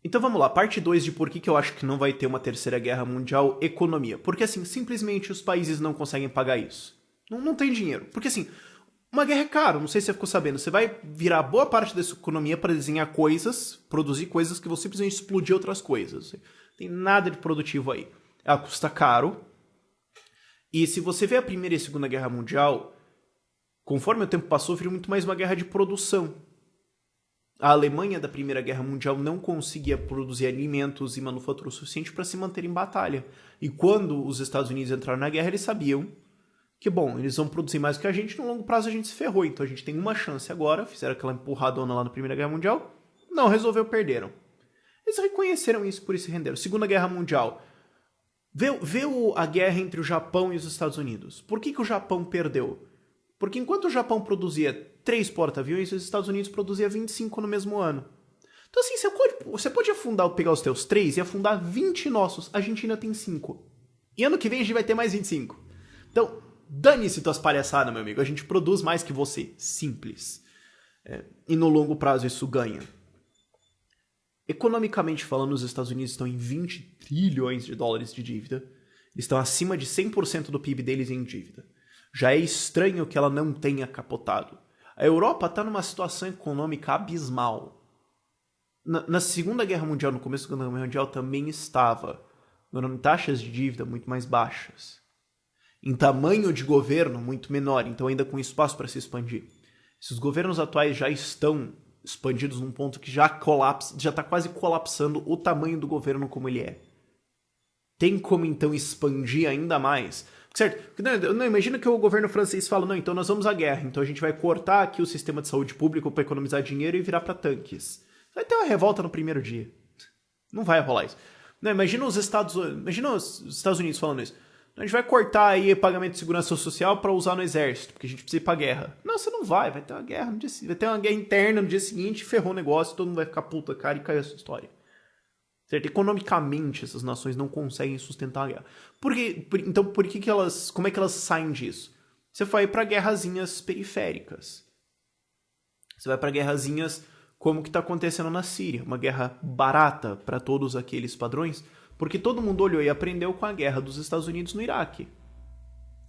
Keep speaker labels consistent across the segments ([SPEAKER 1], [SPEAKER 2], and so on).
[SPEAKER 1] Então vamos lá, parte 2 de por que eu acho que não vai ter uma terceira guerra mundial, economia. Porque assim, simplesmente os países não conseguem pagar isso. Não tem dinheiro. Porque assim, uma guerra é caro, não sei se você ficou sabendo. Você vai virar boa parte dessa economia para desenhar coisas, produzir coisas que vão simplesmente explodir outras coisas. Não tem nada de produtivo aí. Ela custa caro. E se você vê a Primeira e a Segunda Guerra Mundial, conforme o tempo passou, virou muito mais uma guerra de produção. A Alemanha da Primeira Guerra Mundial não conseguia produzir alimentos e manufatura o suficiente para se manter em batalha. E quando os Estados Unidos entraram na guerra, eles sabiam que, bom, eles vão produzir mais que a gente, no longo prazo a gente se ferrou. Então a gente tem uma chance agora, fizeram aquela empurradona lá na Primeira Guerra Mundial, não resolveu, perderam. Eles reconheceram isso, por isso se renderam. Segunda Guerra Mundial. Vê a guerra entre o Japão e os Estados Unidos. Por que o Japão perdeu? Porque enquanto o Japão produzia 3 porta-aviões, os Estados Unidos produzia 25 no mesmo ano. Então assim, você pode pegar os teus 3 e afundar 20 nossos. A Argentina tem 5. E ano que vem a gente vai ter mais 25. Então, dane-se tuas palhaçadas, meu amigo. A gente produz mais que você. Simples. E no longo prazo isso ganha. Economicamente falando, os Estados Unidos estão em 20 trilhões de dólares de dívida. Eles estão acima de 100% do PIB deles em dívida. Já é estranho que ela não tenha capotado. A Europa está numa situação econômica abismal. Na Segunda Guerra Mundial, no começo da Segunda Guerra Mundial, também estava em taxas de dívida muito mais baixas. Em tamanho de governo muito menor, então ainda com espaço para se expandir. Esses governos atuais já estão expandidos num ponto que já está quase colapsando o tamanho do governo como ele é. Tem como então expandir ainda mais? Certo? Não, imagina que o governo francês fala, não, então nós vamos à guerra, então a gente vai cortar aqui o sistema de saúde público para economizar dinheiro e virar para tanques. Vai ter uma revolta no primeiro dia. Não vai rolar isso. Não, imagina os Estados Unidos falando isso. A gente vai cortar aí o pagamento de segurança social para usar no exército, porque a gente precisa ir pra guerra. Não, você não vai ter uma guerra no dia seguinte. Vai ter uma guerra interna no dia seguinte, ferrou o negócio, todo mundo vai ficar puta cara e caiu essa história. Certo? Economicamente, essas nações não conseguem sustentar a guerra. Então, como é que elas saem disso? Você vai para guerrazinhas periféricas. Você vai para guerrazinhas como que está acontecendo na Síria. Uma guerra barata para todos aqueles padrões, porque todo mundo olhou e aprendeu com a guerra dos Estados Unidos no Iraque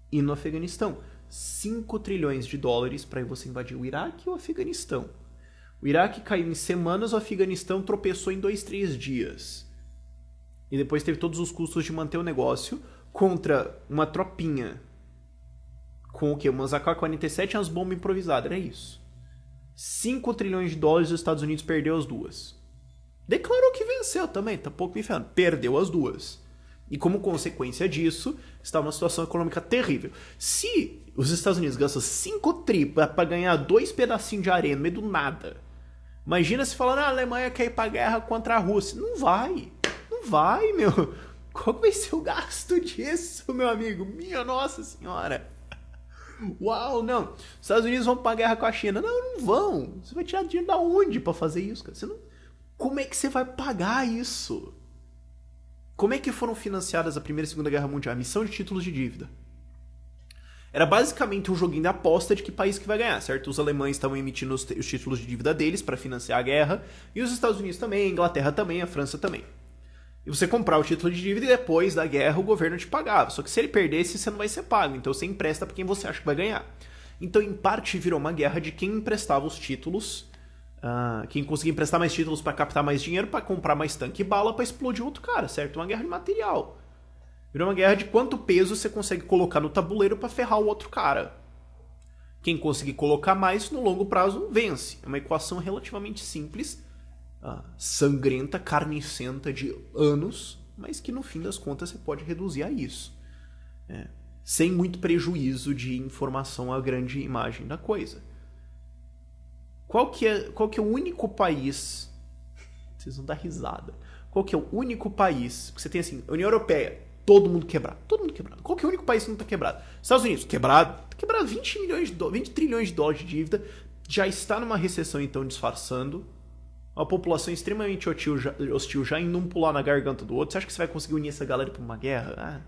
[SPEAKER 1] e no Afeganistão. 5 trilhões de dólares para você invadir o Iraque e o Afeganistão. O Iraque caiu em semanas, o Afeganistão tropeçou em 2, 3 dias. E depois teve todos os custos de manter o negócio contra uma tropinha com o quê? Umas AK-47 e umas bombas improvisadas, era isso. 5 trilhões de dólares os Estados Unidos perdeu as duas. Declarou que venceu também, tá pouco me ferrando. Perdeu as duas. E como consequência disso, está numa situação econômica terrível. Se os Estados Unidos gastam 5 tri para ganhar 2 pedacinhos de areia no meio do nada, imagina se falando, a Alemanha quer ir pra guerra contra a Rússia. Não vai. Não vai, meu. Qual vai ser o gasto disso, meu amigo? Minha Nossa Senhora. Uau, não. Os Estados Unidos vão pra guerra com a China. Não, não vão. Você vai tirar dinheiro da onde pra fazer isso, cara? Como é que você vai pagar isso? Como é que foram financiadas a Primeira e Segunda Guerra Mundial? A emissão de títulos de dívida. Era basicamente um joguinho de aposta de que país que vai ganhar, certo? Os alemães estavam emitindo os títulos de dívida deles para financiar a guerra, e os Estados Unidos também, a Inglaterra também, a França também. E você comprava o título de dívida e depois da guerra o governo te pagava. Só que se ele perdesse, você não vai ser pago, então você empresta para quem você acha que vai ganhar. Então, em parte, virou uma guerra de quem emprestava os títulos, quem conseguia emprestar mais títulos para captar mais dinheiro, para comprar mais tanque e bala para explodir outro cara, certo? Uma guerra de material. Virou uma guerra de quanto peso você consegue colocar no tabuleiro para ferrar o outro cara. Quem conseguir colocar mais, no longo prazo, vence. É uma equação relativamente simples, sangrenta, carnicenta de anos, mas que no fim das contas você pode reduzir a isso. Sem muito prejuízo de informação à grande imagem da coisa. Qual que é o único país... Vocês vão dar risada. Qual que é o único país que você tem assim, União Europeia, todo mundo quebrado. Todo mundo quebrado. Qual que é o único país que não está quebrado? Estados Unidos, quebrado. Quebrado 20 trilhões de dólares de dívida. Já está numa recessão, então, disfarçando. Uma população extremamente hostil já indo um pular na garganta do outro. Você acha que você vai conseguir unir essa galera para uma guerra?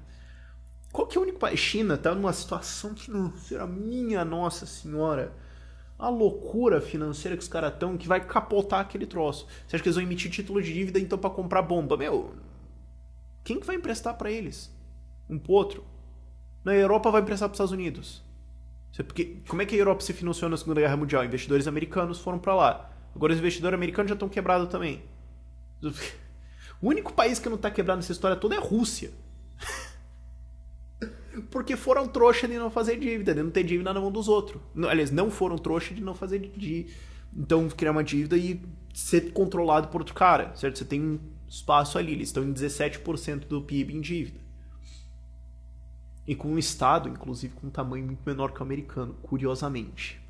[SPEAKER 1] Qual que é o único país? China está numa situação que não será minha Nossa Senhora. a loucura financeira que os caras estão que vai capotar aquele troço. Você acha que eles vão emitir título de dívida então para comprar bomba? Meu, quem que vai emprestar para eles? Um pro outro? Na Europa vai emprestar para os Estados Unidos. Porque, como é que a Europa se financiou na Segunda Guerra Mundial? Investidores americanos foram para lá. Agora os investidores americanos já estão quebrados também. O único país que não está quebrado nessa história toda é a Rússia. Porque foram trouxa de não fazer dívida, de não ter dívida na mão dos outros. Aliás, não foram trouxa de não fazer então criar uma dívida e ser controlado por outro cara, certo? Você tem um espaço ali, eles estão em 17% do PIB em dívida. E com um estado, inclusive, com um tamanho muito menor que o americano, curiosamente.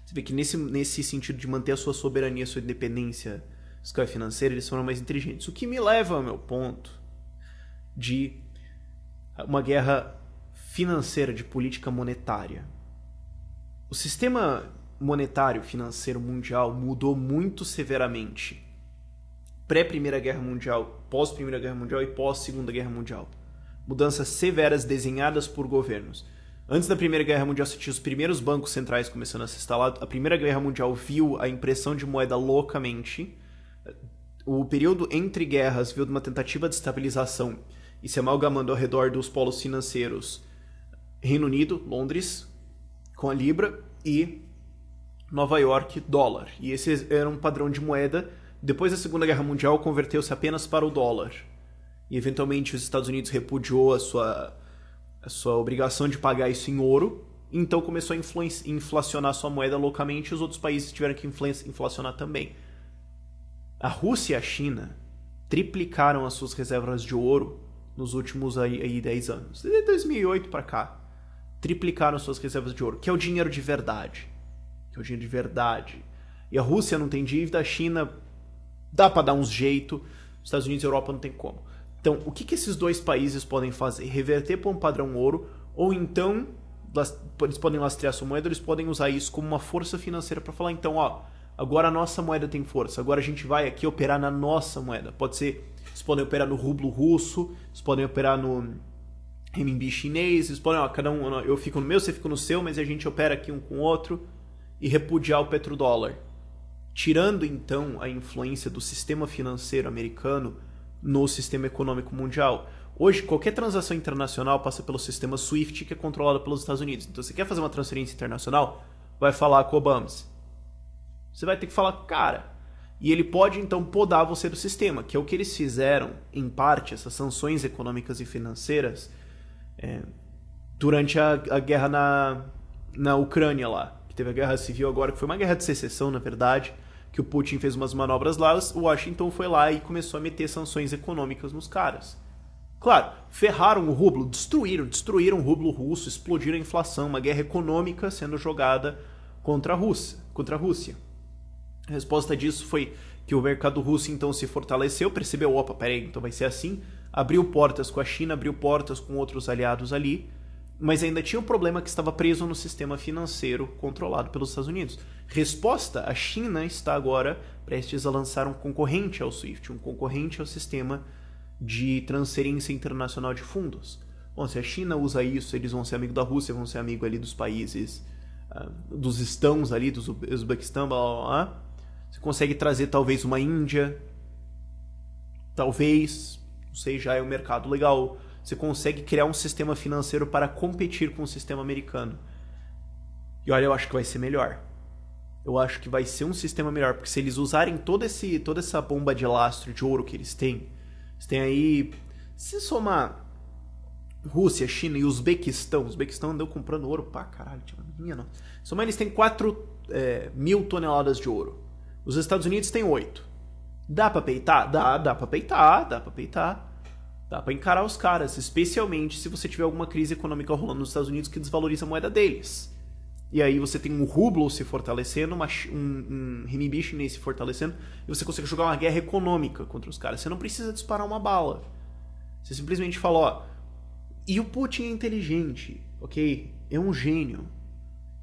[SPEAKER 1] Você vê que nesse sentido de manter a sua soberania, a sua independência fiscal e financeira, eles foram mais inteligentes. O que me leva ao meu ponto de uma guerra financeira, de política monetária. O sistema monetário financeiro mundial mudou muito severamente pré-Primeira Guerra Mundial, pós-Primeira Guerra Mundial e pós-Segunda Guerra Mundial. Mudanças severas desenhadas por governos. Antes da Primeira Guerra Mundial, você tinha os primeiros bancos centrais começando a se instalar. A Primeira Guerra Mundial viu a impressão de moeda loucamente. O período entre guerras viu de uma tentativa de estabilização e se amalgamando ao redor dos polos financeiros Reino Unido, Londres, com a Libra, e Nova York, dólar. E esse era um padrão de moeda. Depois da Segunda Guerra Mundial, converteu-se apenas para o dólar. E, eventualmente, os Estados Unidos repudiou a sua obrigação de pagar isso em ouro. Então, começou a inflacionar sua moeda loucamente e os outros países tiveram que inflacionar também. A Rússia e a China triplicaram as suas reservas de ouro nos últimos 10 anos. Desde 2008 para cá. Triplicaram suas reservas de ouro, que é o dinheiro de verdade. E a Rússia não tem dívida, a China dá para dar uns jeito, os Estados Unidos e a Europa não tem como. Então, o que esses dois países podem fazer? Reverter para um padrão ouro, ou então eles podem lastrear sua moeda, eles podem usar isso como uma força financeira para falar, então, agora a nossa moeda tem força, agora a gente vai aqui operar na nossa moeda. Pode ser, eles podem operar no rublo russo, eles podem operar no renminbi chinês, eles podem, cada um, eu fico no meu, você fica no seu, mas a gente opera aqui um com o outro e repudiar o petrodólar. Tirando, então, a influência do sistema financeiro americano no sistema econômico mundial. Hoje, qualquer transação internacional passa pelo sistema SWIFT, que é controlado pelos Estados Unidos. Então, você quer fazer uma transferência internacional? Vai falar com o Obama. Você vai ter que falar com o cara. E ele pode, então, podar você do sistema, que é o que eles fizeram, em parte, essas sanções econômicas e financeiras, durante a guerra na Ucrânia lá. Que teve a guerra civil agora, que foi uma guerra de secessão, na verdade, que o Putin fez umas manobras lá, o Washington foi lá e começou a meter sanções econômicas nos caras. Claro, ferraram o rublo, destruíram o rublo russo, explodiram a inflação, uma guerra econômica sendo jogada contra a Rússia. A resposta disso foi que o mercado russo então se fortaleceu, percebeu, opa, peraí, então vai ser assim, abriu portas com a China, abriu portas com outros aliados ali, mas ainda tinha o problema que estava preso no sistema financeiro controlado pelos Estados Unidos. Resposta, a China está agora prestes a lançar um concorrente ao SWIFT, um concorrente ao sistema de transferência internacional de fundos. Bom, se a China usa isso, eles vão ser amigo da Rússia, vão ser amigo ali dos países, dos estãos ali, dos Uzbequistão, blá blá blá. Você consegue trazer talvez uma Índia, talvez, não sei, já é um mercado legal. Você consegue criar um sistema financeiro para competir com o sistema americano. E olha, eu acho que vai ser melhor. Eu acho que vai ser um sistema melhor, porque se eles usarem toda essa bomba de lastro de ouro que eles têm aí, se somar Rússia, China e Uzbequistão andou comprando ouro pra caralho, minha não. Somar eles têm 4 mil toneladas de ouro. Os Estados Unidos têm 8. Dá pra peitar? Dá pra peitar. Dá pra encarar os caras, especialmente se você tiver alguma crise econômica rolando nos Estados Unidos que desvaloriza a moeda deles. E aí você tem um rublo se fortalecendo, um renminbi chinês se fortalecendo, e você consegue jogar uma guerra econômica contra os caras. Você não precisa disparar uma bala. Você simplesmente fala, e o Putin é inteligente, ok? É um gênio.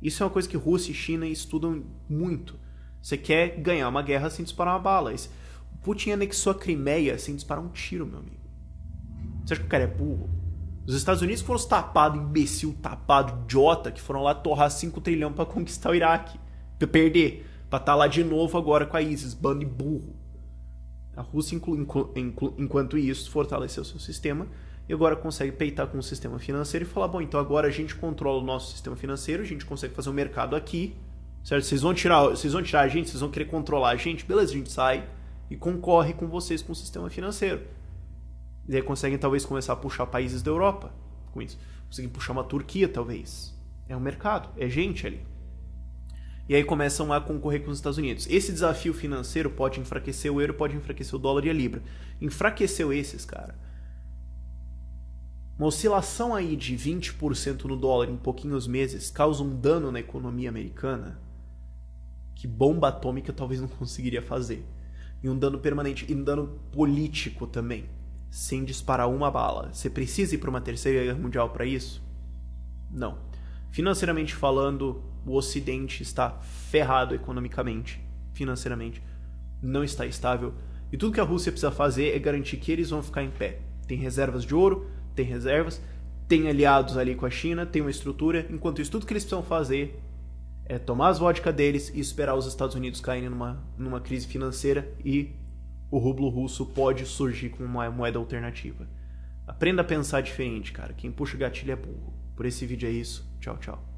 [SPEAKER 1] Isso é uma coisa que Rússia e China estudam muito. Você quer ganhar uma guerra sem disparar uma bala. O Putin anexou a Crimeia sem disparar um tiro, meu amigo. Você acha que o cara é burro? Os Estados Unidos foram os tapados, imbecil, tapado, idiota, que foram lá torrar 5 trilhões pra conquistar o Iraque. Pra perder. Pra estar lá de novo agora com a ISIS. Bando de burro. A Rússia, enquanto isso, fortaleceu seu sistema e agora consegue peitar com o sistema financeiro e falar, bom, então agora a gente controla o nosso sistema financeiro, a gente consegue fazer um mercado aqui, certo? Vocês vão tirar a gente, vocês vão querer controlar a gente, beleza, a gente sai e concorre com vocês com o sistema financeiro. E aí conseguem talvez começar a puxar países da Europa com isso. Conseguem puxar uma Turquia, talvez. É um mercado, é gente ali. E aí começam a concorrer com os Estados Unidos. Esse desafio financeiro pode enfraquecer o euro, pode enfraquecer o dólar e a libra. Enfraqueceu esses, cara. Uma oscilação aí de 20% no dólar em pouquinhos meses causa um dano na economia americana que bomba atômica talvez não conseguiria fazer. E um dano permanente, e um dano político também, sem disparar uma bala. Você precisa ir para uma terceira guerra mundial para isso? Não. Financeiramente falando, o Ocidente está ferrado economicamente, financeiramente, não está estável. E tudo que a Rússia precisa fazer é garantir que eles vão ficar em pé. Tem reservas de ouro, tem reservas, tem aliados ali com a China, tem uma estrutura. Enquanto isso, tudo que eles precisam fazer é tomar as vodka deles e esperar os Estados Unidos caírem numa crise financeira e o rublo russo pode surgir como uma moeda alternativa. Aprenda a pensar diferente, cara. Quem puxa o gatilho é burro. Por esse vídeo é isso. Tchau, tchau.